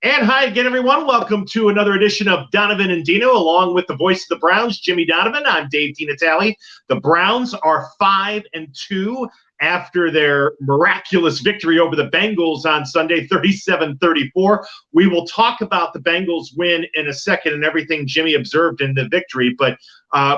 And hi again, everyone. Welcome to another edition of Donovan and Dino, along with the voice of the Browns, Jimmy Donovan. I'm Dave DiNatale. The Browns are 5-2 after their miraculous victory over the Bengals on Sunday, 37-34. We will talk about the Bengals win in a second and everything Jimmy observed in the victory. But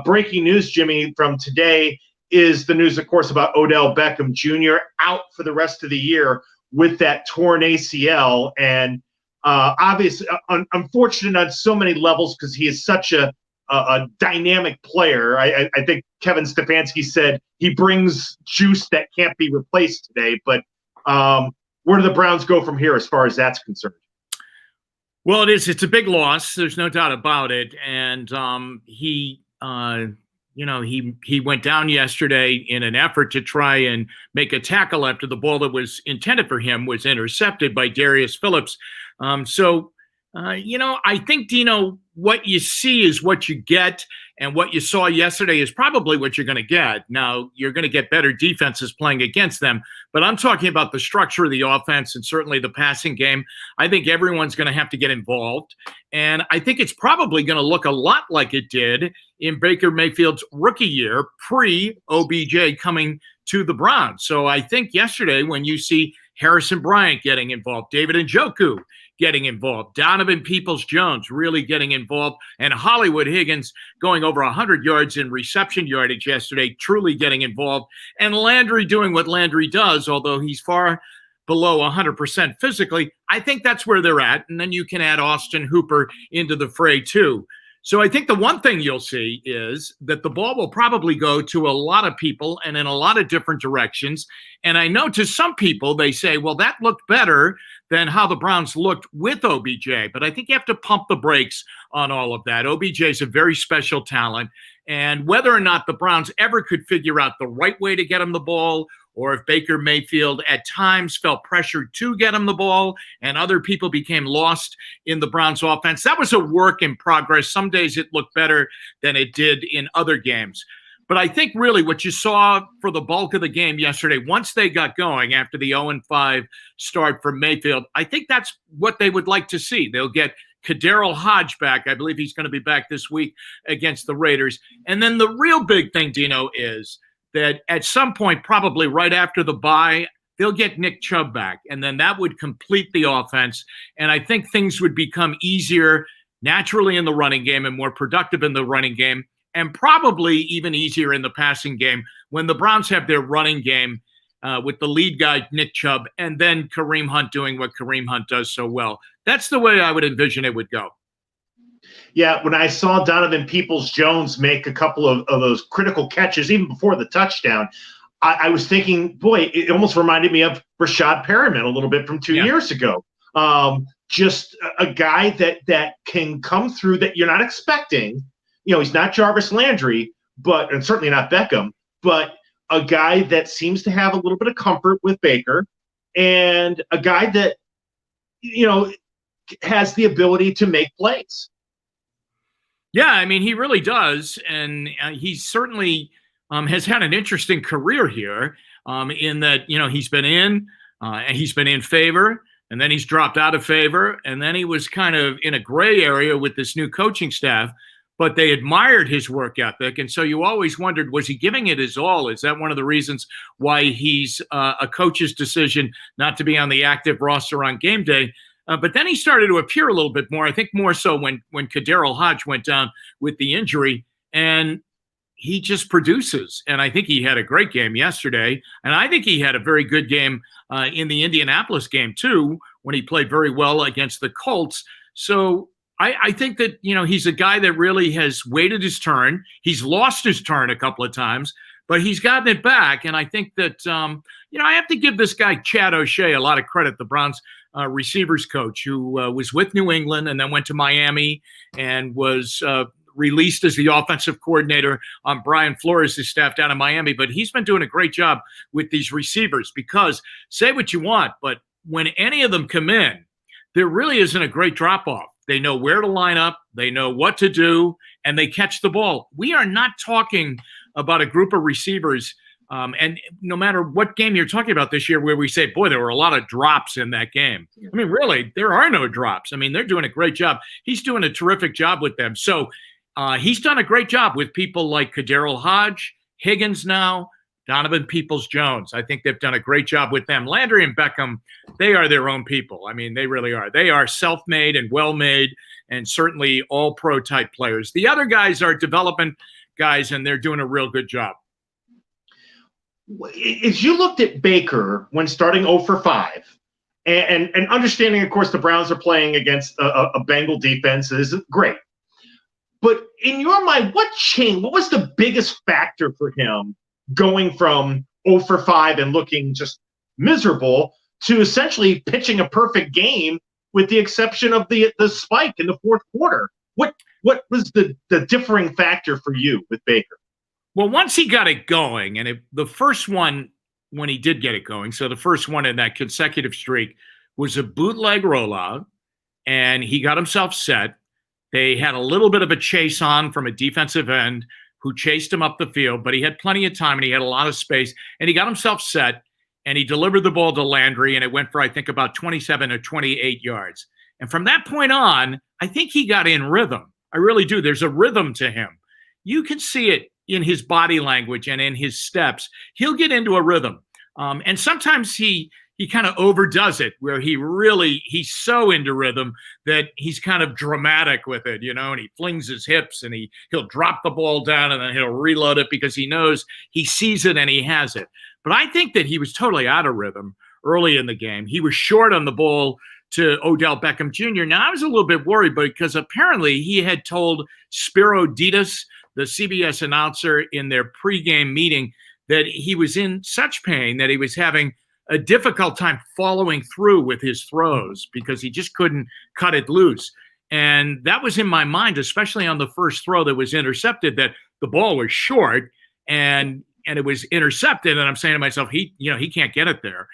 breaking news, Jimmy, from today is the news, of course, about Odell Beckham Jr. out for the rest of the year with that torn ACL. And obviously, unfortunate on so many levels because he is such a dynamic player. I think Kevin Stefanski said he brings juice that can't be replaced today. But where do the Browns go from here as far as that's concerned? Well, it's a big loss. There's no doubt about it. And he went down yesterday in an effort to try and make a tackle after the ball that was intended for him was intercepted by Darius Phillips. I think, Dino, what you see is what you get, and what you saw yesterday is probably what you're going to get. Now, you're going to get better defenses playing against them, but I'm talking about the structure of the offense and certainly the passing game. I think everyone's going to have to get involved, and I think it's probably going to look a lot like it did in Baker Mayfield's rookie year, pre-OBJ coming to the Browns. So I think yesterday when you see Harrison Bryant getting involved, David Njoku getting involved, Donovan Peoples-Jones really getting involved, and Hollywood Higgins going over 100 yards in reception yardage yesterday, truly getting involved, and Landry doing what Landry does, although he's far below 100% physically. I think that's where they're at, and then you can add Austin Hooper into the fray too. So I think the one thing you'll see is that the ball will probably go to a lot of people and in a lot of different directions. And I know to some people, they say, well, that looked better than how the Browns looked with OBJ. But I think you have to pump the brakes on all of that. OBJ is a very special talent. And whether or not the Browns ever could figure out the right way to get him the ball, or if Baker Mayfield at times felt pressured to get him the ball and other people became lost in the Browns offense, that was a work in progress. Some days it looked better than it did in other games. But I think really what you saw for the bulk of the game yesterday, once they got going after the 0-5 start for Mayfield, I think that's what they would like to see. They'll get Kaderil Hodge back. I believe he's going to be back this week against the Raiders. And then the real big thing, Dino, is that at some point, probably right after the bye, they'll get Nick Chubb back, and then that would complete the offense. And I think things would become easier naturally in the running game and more productive in the running game, and probably even easier in the passing game when the Browns have their running game with the lead guy, Nick Chubb, and then Kareem Hunt doing what Kareem Hunt does so well. That's the way I would envision it would go. Yeah, when I saw Donovan Peoples-Jones make a couple of those critical catches, even before the touchdown, I was thinking, boy, it almost reminded me of Rashad Perriman a little bit from 2 years ago. Just a guy that can come through that you're not expecting. You know, he's not Jarvis Landry, and certainly not Beckham, but a guy that seems to have a little bit of comfort with Baker, and a guy that, has the ability to make plays. Yeah, I mean, he really does. And he certainly has had an interesting career here in that, he's been in favor, and then he's dropped out of favor. And then he was kind of in a gray area with this new coaching staff, but they admired his work ethic. And so you always wondered, was he giving it his all? Is that one of the reasons why he's a coach's decision not to be on the active roster on game day? But then he started to appear a little bit more, I think more so when Kaderil Hodge went down with the injury, and he just produces. And I think he had a great game yesterday. And I think he had a very good game in the Indianapolis game too, when he played very well against the Colts. So I think that, he's a guy that really has waited his turn. He's lost his turn a couple of times, but he's gotten it back. And I think that, I have to give this guy, Chad O'Shea, a lot of credit, the Browns receivers coach who was with New England and then went to Miami and was released as the offensive coordinator on Brian Flores' staff down in Miami. But he's been doing a great job with these receivers because, say what you want, but when any of them come in, there really isn't a great drop-off. They know where to line up, they know what to do, and they catch the ball. We are not talking about a group of receivers And no matter what game you're talking about this year, where we say, boy, there were a lot of drops in that game. I mean, really, there are no drops. I mean, they're doing a great job. He's doing a terrific job with them. So he's done a great job with people like Kaderil Hodge, Higgins now, Donovan Peoples-Jones. I think they've done a great job with them. Landry and Beckham, they are their own people. I mean, they really are. They are self-made and well-made and certainly all-pro type players. The other guys are development guys, and they're doing a real good job. As you looked at Baker when starting 0 for 5, and understanding, of course, the Browns are playing against a Bengal defense is great. But in your mind, what changed? What was the biggest factor for him going from 0 for 5 and looking just miserable to essentially pitching a perfect game with the exception of the spike in the fourth quarter? What was the differing factor for you with Baker? Well, once he got it going, and the first one when he did get it going, so the first one in that consecutive streak was a bootleg rollout, and he got himself set. They had a little bit of a chase on from a defensive end who chased him up the field, but he had plenty of time and he had a lot of space, and he got himself set, and he delivered the ball to Landry, and it went for, I think, about 27 or 28 yards. And from that point on, I think he got in rhythm. I really do. There's a rhythm to him. You can see it in his body language and in his steps. He'll get into a rhythm. And sometimes he kind of overdoes it, where he's so into rhythm that he's kind of dramatic with it, and he flings his hips and he'll drop the ball down and then he'll reload it because he knows he sees it and he has it. But I think that he was totally out of rhythm early in the game. He was short on the ball to Odell Beckham Jr. Now, I was a little bit worried because apparently he had told Spiro Ditas, the CBS announcer, in their pregame meeting that he was in such pain that he was having a difficult time following through with his throws because he just couldn't cut it loose. And that was in my mind, especially on the first throw that was intercepted, that the ball was short and it was intercepted. And I'm saying to myself, he can't get it there.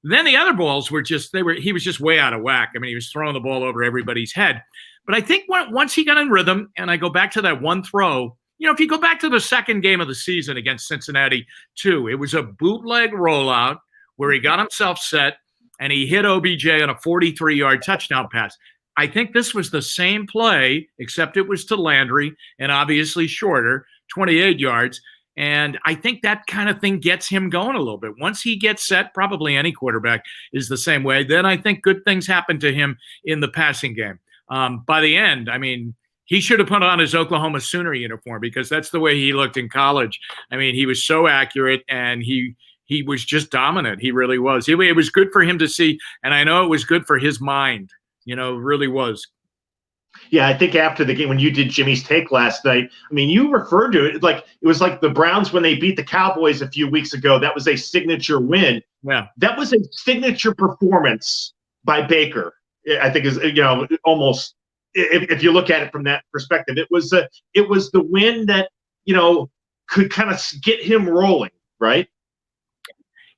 And then the other balls were he was just way out of whack. I mean, he was throwing the ball over everybody's head. But I think once he got in rhythm, and I go back to that one throw, if you go back to the second game of the season against Cincinnati too, it was a bootleg rollout where he got himself set and he hit OBJ on a 43-yard touchdown pass. I think this was the same play, except it was to Landry and obviously shorter, 28 yards. And I think that kind of thing gets him going a little bit. Once he gets set, probably any quarterback is the same way. Then I think good things happen to him in the passing game. By the end, I mean, he should have put on his Oklahoma Sooner uniform because that's the way he looked in college. I mean, he was so accurate and he was just dominant. He really was. It was good for him to see, and I know it was good for his mind. It really was. Yeah, I think after the game, when you did Jimmy's Take last night, I mean, you referred to it like it was like the Browns when they beat the Cowboys a few weeks ago. That was a signature win. Yeah, that was a signature performance by Baker. I think is almost. If you look at it from that perspective, it was the win that could kind of get him rolling, right?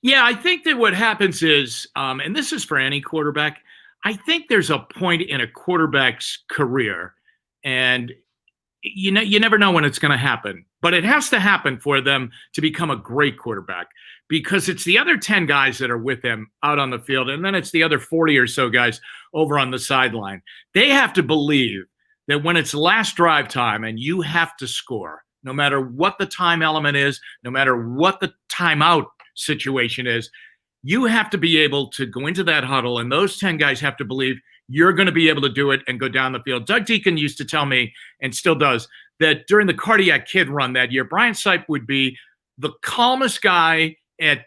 Yeah, I think that what happens is, and this is for any quarterback, I think there's a point in a quarterback's career, and you never know when it's going to happen, but it has to happen for them to become a great quarterback because it's the other 10 guys that are with them out on the field, and then it's the other 40 or so guys over on the sideline. They have to believe that when it's last drive time and you have to score, no matter what the time element is, no matter what the timeout situation is, you have to be able to go into that huddle, and those 10 guys have to believe you're going to be able to do it and go down the field. Doug Deacon used to tell me, and still does, that during the Cardiac Kid run that year, Brian Sipe would be the calmest guy at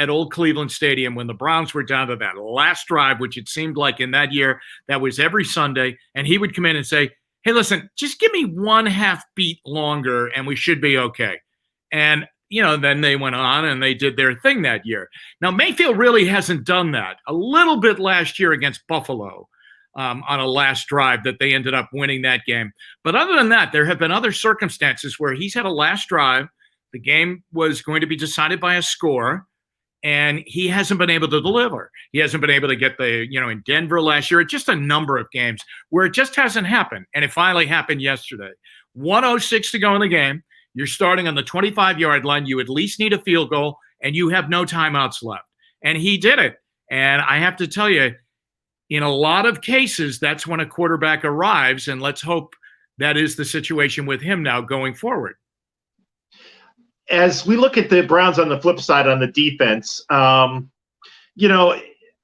Old Cleveland Stadium when the Browns were down to that last drive, which it seemed like in that year, that was every Sunday. And he would come in and say, hey, listen, just give me 1/2 beat longer and we should be okay. And, then they went on and they did their thing that year. Now, Mayfield really hasn't done that. A little bit last year against Buffalo on a last drive that they ended up winning that game. But other than that, there have been other circumstances where he's had a last drive. The game was going to be decided by a score, and he hasn't been able to deliver. He hasn't been able to get in Denver last year, just a number of games where it just hasn't happened. And it finally happened yesterday. 1:06 to go in the game. You're starting on the 25-yard line. You at least need a field goal, and you have no timeouts left. And he did it. And I have to tell you, in a lot of cases, that's when a quarterback arrives, and let's hope that is the situation with him now going forward. As we look at the Browns on the flip side on the defense,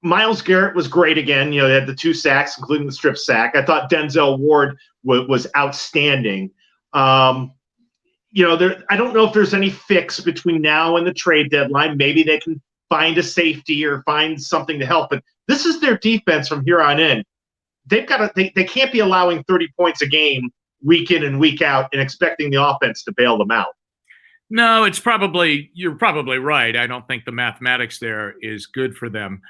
Myles Garrett was great again. They had the 2 sacks, including the strip sack. I thought Denzel Ward was outstanding. I don't know if there's any fix between now and the trade deadline. Maybe they can find a safety or find something to help. But this is their defense from here on in. They can't be allowing 30 points a game week in and week out and expecting the offense to bail them out. No, you're probably right. I don't think the mathematics there is good for them.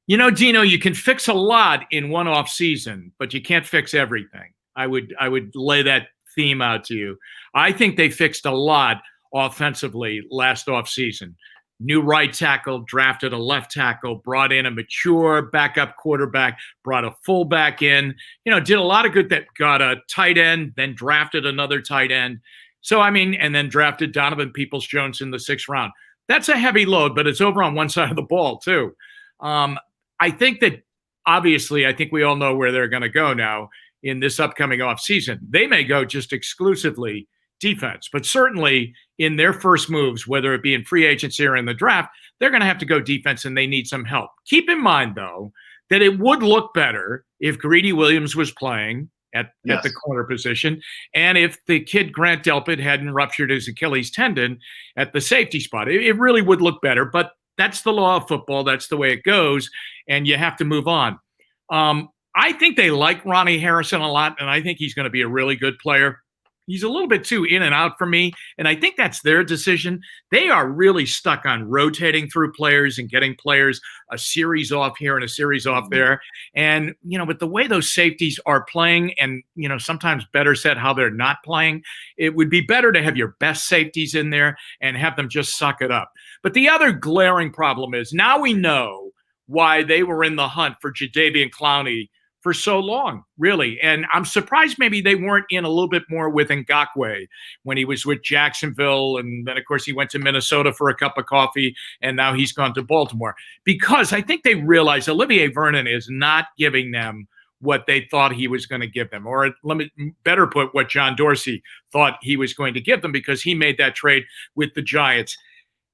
Dino, you can fix a lot in one off season, but you can't fix everything. I would lay that theme out to you. I think they fixed a lot offensively last off season. New right tackle, drafted a left tackle, brought in a mature backup quarterback, brought a fullback in, did a lot of good. That got a tight end, then drafted another tight end. So, and then drafted Donovan Peoples-Jones in the 6th round. That's a heavy load, but it's over on one side of the ball too. I think that obviously, I think we all know where they're going to go now in this upcoming offseason. They may go just exclusively defense, but certainly in their first moves, whether it be in free agency or in the draft, they're going to have to go defense and they need some help. Keep in mind, though, that it would look better if Greedy Williams was playing at the corner position, and if the kid Grant Delpit hadn't ruptured his Achilles tendon at the safety spot. It really would look better, but that's the law of football. That's the way it goes, and you have to move on. I think they like Ronnie Harrison a lot, and I think he's going to be a really good player. He's a little bit too in and out for me, and I think that's their decision. They are really stuck on rotating through players and getting players a series off here and a series off there. And, with the way those safeties are playing and, sometimes better said how they're not playing, it would be better to have your best safeties in there and have them just suck it up. But the other glaring problem is now we know why they were in the hunt for Jadeveon Clowney for so long, really. And I'm surprised maybe they weren't in a little bit more with Ngakoue when he was with Jacksonville. And then, of course, he went to Minnesota for a cup of coffee, and now he's gone to Baltimore. Because I think they realize Olivier Vernon is not giving them what they thought he was going to give them. Or let me better put, what John Dorsey thought he was going to give them, because he made that trade with the Giants.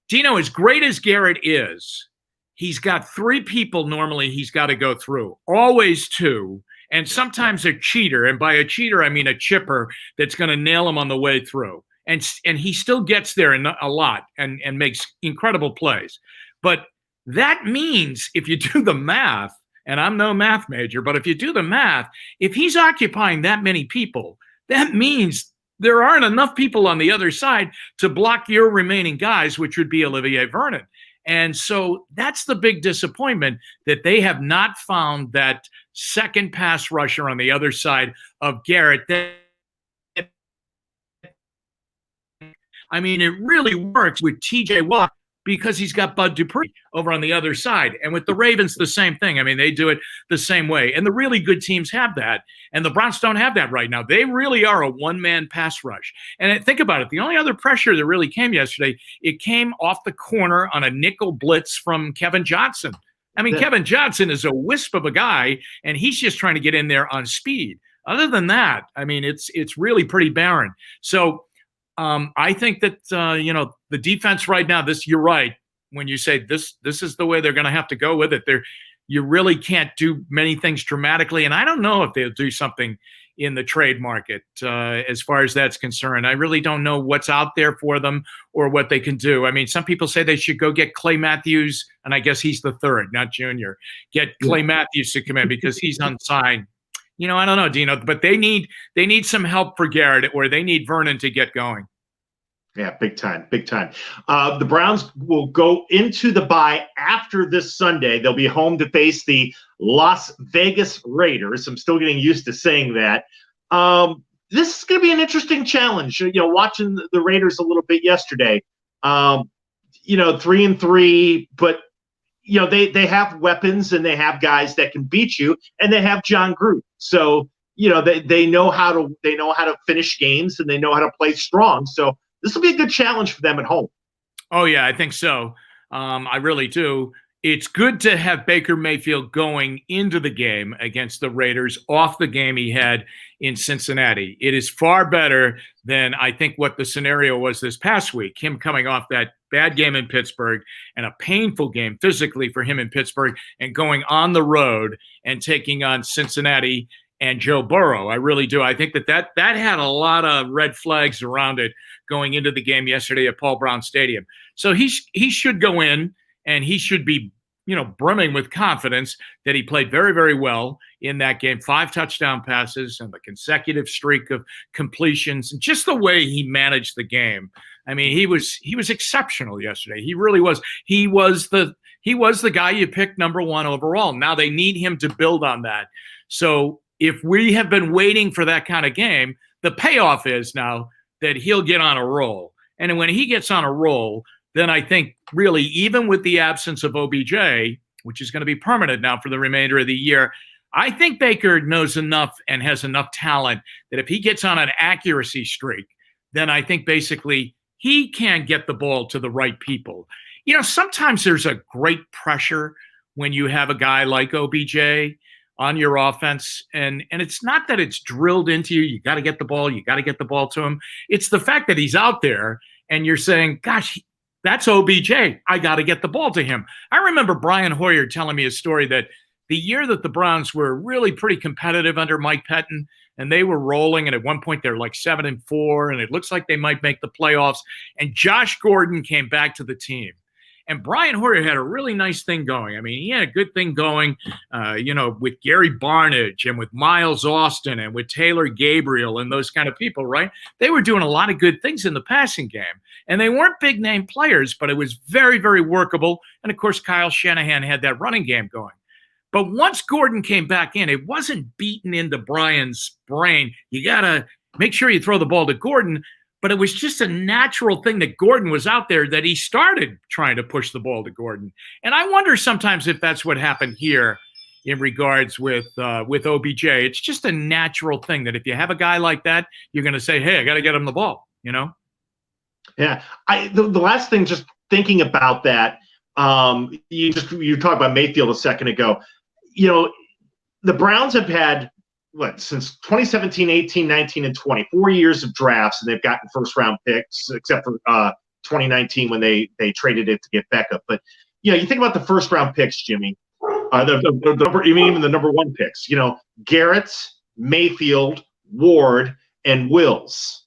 Dino, as great as Garrett is, he's got 3 people normally he's got to go through, always 2, and sometimes a cheater. And by a cheater, I mean a chipper that's going to nail him on the way through. And he still gets there a lot and makes incredible plays. But that means if you do the math, and I'm no math major, but if you do the math, if he's occupying that many people, that means there aren't enough people on the other side to block your remaining guys, which would be Olivier Vernon. And so that's the big disappointment, that they have not found that second pass rusher on the other side of Garrett. It really works with TJ Watt because he's got Bud Dupree over on the other side. And with the Ravens, the same thing. They do it the same way. And the really good teams have that. And the Browns don't have that right now. They really are a one-man pass rush. And think about it. The only other pressure that really came yesterday, it came off the corner on a nickel blitz from Kevin Johnson. Kevin Johnson is a wisp of a guy, and he's just trying to get in there on speed. Other than that, it's really pretty barren. So I think that, the defense right now, you're right. When you say this is the way they're going to have to go with it, you really can't do many things dramatically. And I don't know if they'll do something in the trade market as far as that's concerned. I really don't know what's out there for them or what they can do. Some people say they should go get Clay Matthews, and I guess he's the 3rd, not Junior. Get Clay Matthews to come in because he's unsigned. I don't know, Dino, but they need some help for Garrett, or they need Vernon to get going. Yeah, big time. The Browns will go into the bye after this Sunday. They'll be home to face the Las Vegas Raiders. I'm still getting used to saying that. This is going to be an interesting challenge. Watching the Raiders a little bit yesterday. 3-3, but they have weapons and they have guys that can beat you, and they have John Gruden. So they know how to finish games, and they know how to play strong. So this will be a good challenge for them at home. Oh, yeah, I think so. I really do. It's good to have Baker Mayfield going into the game against the Raiders off the game he had in Cincinnati. It is far better than I think what the scenario was this past week, him coming off that bad game in Pittsburgh and a painful game physically for him in Pittsburgh and going on the road and taking on Cincinnati and Joe Burrow. I really do. I think that had a lot of red flags around it going into the game yesterday at Paul Brown Stadium. So he should go in, and he should be, brimming with confidence that he played very, very well in that game. 5 touchdown passes and the consecutive streak of completions, and just the way he managed the game. I mean, he was exceptional yesterday. He really was. He was the guy you picked number 1 overall. Now they need him to build on that. So if we have been waiting for that kind of game, the payoff is now that he'll get on a roll. And when he gets on a roll, then I think really, even with the absence of OBJ, which is going to be permanent now for the remainder of the year, I think Baker knows enough and has enough talent that if he gets on an accuracy streak, then I think basically he can get the ball to the right people. Sometimes there's a great pressure when you have a guy like OBJ on your offense. And it's not that it's drilled into you. You got to get the ball. You got to get the ball to him. It's the fact that he's out there and you're saying, gosh, that's OBJ. I got to get the ball to him. I remember Brian Hoyer telling me a story that the year that the Browns were really pretty competitive under Mike Pettin, and they were rolling, and at one point they're like 7-4, and it looks like they might make the playoffs, and Josh Gordon came back to the team. And Brian Hoyer had a really nice thing going. I mean, he had a good thing going, with Gary Barnidge and with Miles Austin and with Taylor Gabriel and those kind of people, right? They were doing a lot of good things in the passing game. And they weren't big-name players, but it was very, very workable. And, of course, Kyle Shanahan had that running game going. But once Gordon came back in, it wasn't beaten into Brian's brain. You got to make sure you throw the ball to Gordon. But it was just a natural thing that Gordon was out there that he started trying to push the ball to Gordon. And I wonder sometimes if that's what happened here in regards with OBJ. It's just a natural thing that if you have a guy like that, you're going to say, hey, I got to get him the ball, Yeah. The last thing, just thinking about that, you talked about Mayfield a second ago. The Browns have had, since 2017, 18, 19, and 20, 4 years of drafts, and they've gotten first-round picks, except for 2019 when they traded it to get Beckham. But, you think about the first-round picks, Jimmy, the number, even the number 1 picks, Garrett, Mayfield, Ward, and Wills.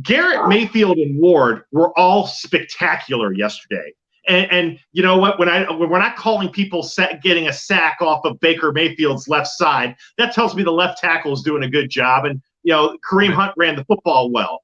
Garrett, Mayfield, and Ward were all spectacular yesterday. And you know what? When we're not calling people getting a sack off of Baker Mayfield's left side, that tells me the left tackle is doing a good job. And Kareem Hunt ran the football well.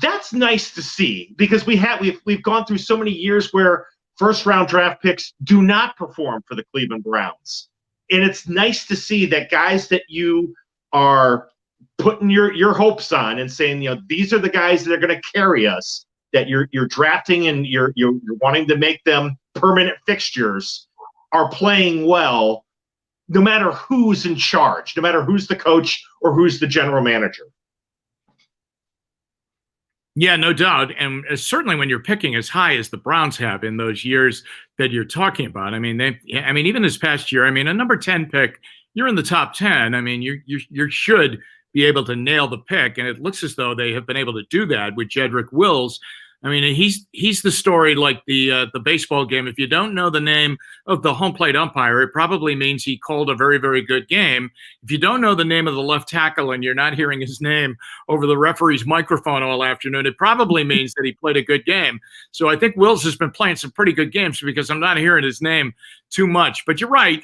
That's nice to see, because we've gone through so many years where first-round draft picks do not perform for the Cleveland Browns, and it's nice to see that guys that you are putting your hopes on and saying, these are the guys that are going to carry us, that you're drafting and you're wanting to make them permanent fixtures, are playing well, no matter who's in charge, no matter who's the coach or who's the general manager. Yeah, no doubt. And certainly when you're picking as high as the Browns have in those years that you're talking about, even this past year, a number 10 pick, you're in the top 10. You should be able to nail the pick. And it looks as though they have been able to do that with Jedrick Wills. He's the story like the baseball game. If you don't know the name of the home plate umpire, it probably means he called a very, very good game. If you don't know the name of the left tackle and you're not hearing his name over the referee's microphone all afternoon, it probably means that he played a good game. So I think Wills has been playing some pretty good games, because I'm not hearing his name too much. But you're right.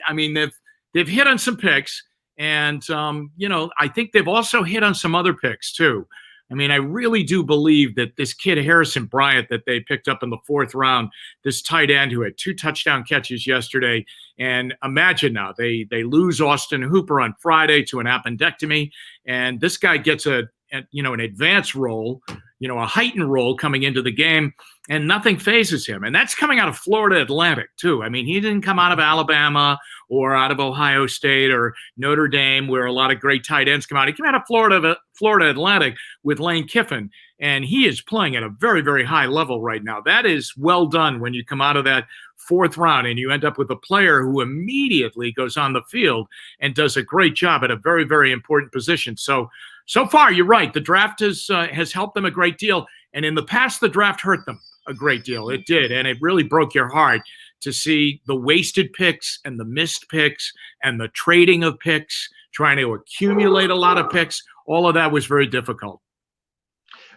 They've hit on some picks, and I think they've also hit on some other picks too. I really do believe that this kid Harrison Bryant that they picked up in the 4th round, this tight end who had 2 touchdown catches yesterday, and imagine now they lose Austin Hooper on Friday to an appendectomy, and this guy gets an advanced role, a heightened role coming into the game, and nothing phases him. And that's coming out of Florida Atlantic too. He didn't come out of Alabama or out of Ohio State or Notre Dame, where a lot of great tight ends come out. He came out of Florida Atlantic with Lane Kiffin, and he is playing at a very, very high level right now. That is well done when you come out of that 4th round and you end up with a player who immediately goes on the field and does a great job at a very, very important position. So far, you're right. The draft has helped them a great deal. And in the past, the draft hurt them a great deal. It did. And it really broke your heart to see the wasted picks and the missed picks and the trading of picks, trying to accumulate a lot of picks. All of that was very difficult.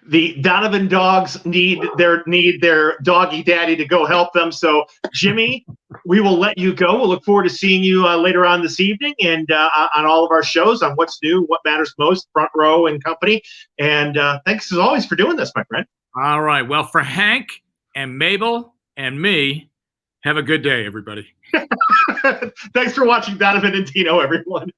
The Donovan dogs need their doggy daddy to go help them. So, Jimmy, we will let you go. We'll look forward to seeing you later on this evening and on all of our shows on What's New, What Matters Most, Front Row and Company. And thanks as always for doing this, my friend. All right. Well, for Hank and Mabel and me, have a good day, everybody. Thanks for watching Donovan and Dino, everyone.